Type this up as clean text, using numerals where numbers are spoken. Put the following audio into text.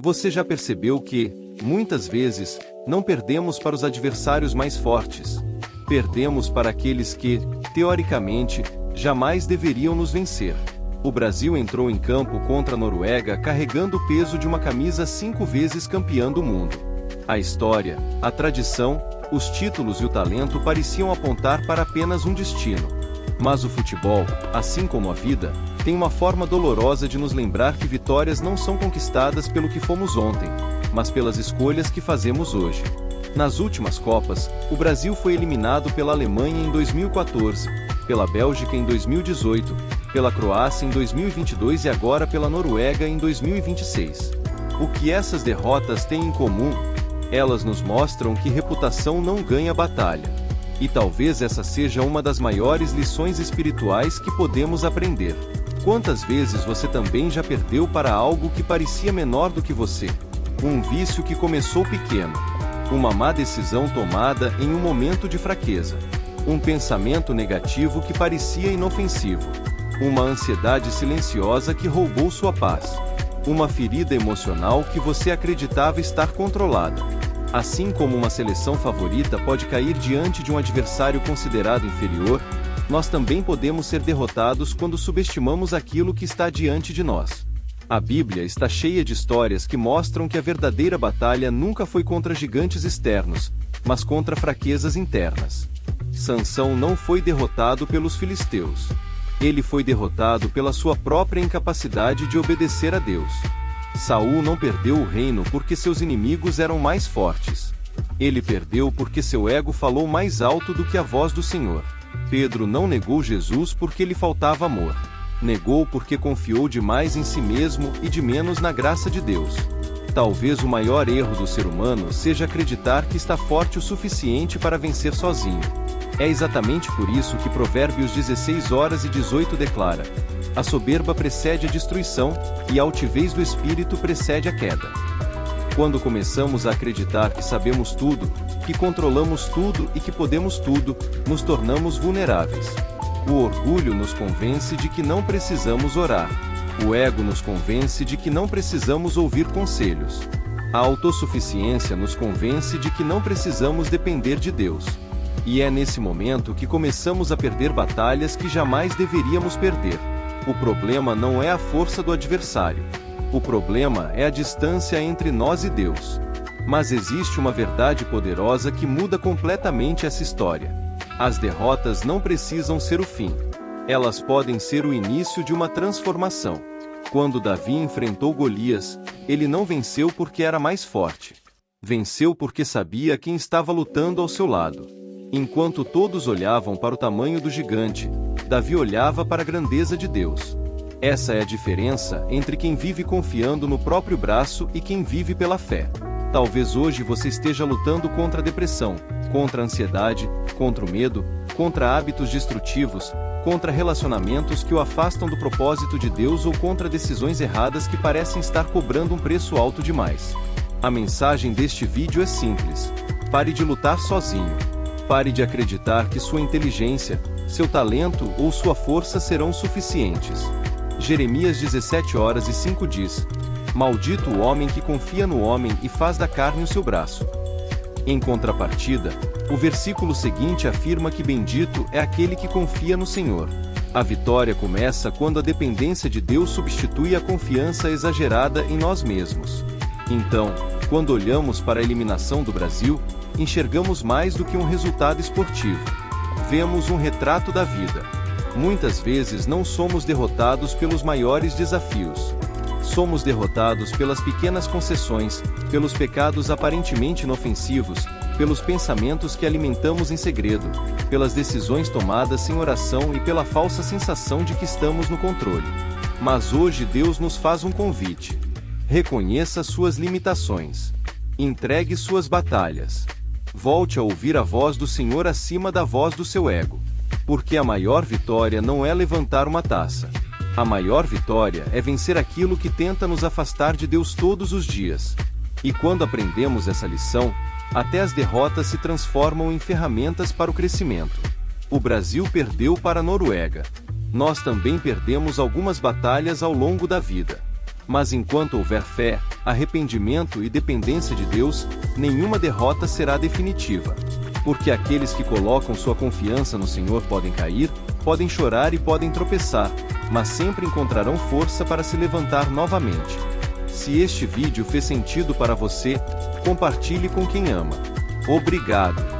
Você já percebeu que, muitas vezes, não perdemos para os adversários mais fortes. Perdemos para aqueles que, teoricamente, jamais deveriam nos vencer. O Brasil entrou em campo contra a Noruega carregando o peso de uma camisa 5 vezes campeã do mundo. A história, a tradição, os títulos e o talento pareciam apontar para apenas um destino. Mas o futebol, assim como a vida, tem uma forma dolorosa de nos lembrar que vitórias não são conquistadas pelo que fomos ontem, mas pelas escolhas que fazemos hoje. Nas últimas Copas, o Brasil foi eliminado pela Alemanha em 2014, pela Bélgica em 2018, pela Croácia em 2022 e agora pela Noruega em 2026. O que essas derrotas têm em comum? Elas nos mostram que reputação não ganha batalha. E talvez essa seja uma das maiores lições espirituais que podemos aprender. Quantas vezes você também já perdeu para algo que parecia menor do que você? Um vício que começou pequeno. Uma má decisão tomada em um momento de fraqueza. Um pensamento negativo que parecia inofensivo. Uma ansiedade silenciosa que roubou sua paz. Uma ferida emocional que você acreditava estar controlada. Assim como uma seleção favorita pode cair diante de um adversário considerado inferior, nós também podemos ser derrotados quando subestimamos aquilo que está diante de nós. A Bíblia está cheia de histórias que mostram que a verdadeira batalha nunca foi contra gigantes externos, mas contra fraquezas internas. Sansão não foi derrotado pelos filisteus. Ele foi derrotado pela sua própria incapacidade de obedecer a Deus. Saul não perdeu o reino porque seus inimigos eram mais fortes. Ele perdeu porque seu ego falou mais alto do que a voz do Senhor. Pedro não negou Jesus porque lhe faltava amor. Negou porque confiou demais em si mesmo e de menos na graça de Deus. Talvez o maior erro do ser humano seja acreditar que está forte o suficiente para vencer sozinho. É exatamente por isso que Provérbios 16:18 declara: a soberba precede a destruição, e a altivez do espírito precede a queda. Quando começamos a acreditar que sabemos tudo, que controlamos tudo e que podemos tudo, nos tornamos vulneráveis. O orgulho nos convence de que não precisamos orar. O ego nos convence de que não precisamos ouvir conselhos. A autossuficiência nos convence de que não precisamos depender de Deus. E é nesse momento que começamos a perder batalhas que jamais deveríamos perder. O problema não é a força do adversário. O problema é a distância entre nós e Deus. Mas existe uma verdade poderosa que muda completamente essa história. As derrotas não precisam ser o fim. Elas podem ser o início de uma transformação. Quando Davi enfrentou Golias, ele não venceu porque era mais forte. Venceu porque sabia quem estava lutando ao seu lado. Enquanto todos olhavam para o tamanho do gigante, Davi olhava para a grandeza de Deus. Essa é a diferença entre quem vive confiando no próprio braço e quem vive pela fé. Talvez hoje você esteja lutando contra a depressão, contra a ansiedade, contra o medo, contra hábitos destrutivos, contra relacionamentos que o afastam do propósito de Deus ou contra decisões erradas que parecem estar cobrando um preço alto demais. A mensagem deste vídeo é simples: pare de lutar sozinho. Pare de acreditar que sua inteligência, seu talento ou sua força serão suficientes. Jeremias 17:5 diz: maldito o homem que confia no homem e faz da carne o seu braço. Em contrapartida, o versículo seguinte afirma que bendito é aquele que confia no Senhor. A vitória começa quando a dependência de Deus substitui a confiança exagerada em nós mesmos. Então, quando olhamos para a eliminação do Brasil, enxergamos mais do que um resultado esportivo. Vemos um retrato da vida. Muitas vezes não somos derrotados pelos maiores desafios. Somos derrotados pelas pequenas concessões, pelos pecados aparentemente inofensivos, pelos pensamentos que alimentamos em segredo, pelas decisões tomadas sem oração e pela falsa sensação de que estamos no controle. Mas hoje Deus nos faz um convite. Reconheça suas limitações. Entregue suas batalhas. Volte a ouvir a voz do Senhor acima da voz do seu ego. Porque a maior vitória não é levantar uma taça. A maior vitória é vencer aquilo que tenta nos afastar de Deus todos os dias. E quando aprendemos essa lição, até as derrotas se transformam em ferramentas para o crescimento. O Brasil perdeu para a Noruega. Nós também perdemos algumas batalhas ao longo da vida. Mas enquanto houver fé, arrependimento e dependência de Deus, nenhuma derrota será definitiva. Porque aqueles que colocam sua confiança no Senhor podem cair, podem chorar e podem tropeçar, mas sempre encontrarão força para se levantar novamente. Se este vídeo fez sentido para você, compartilhe com quem ama. Obrigado.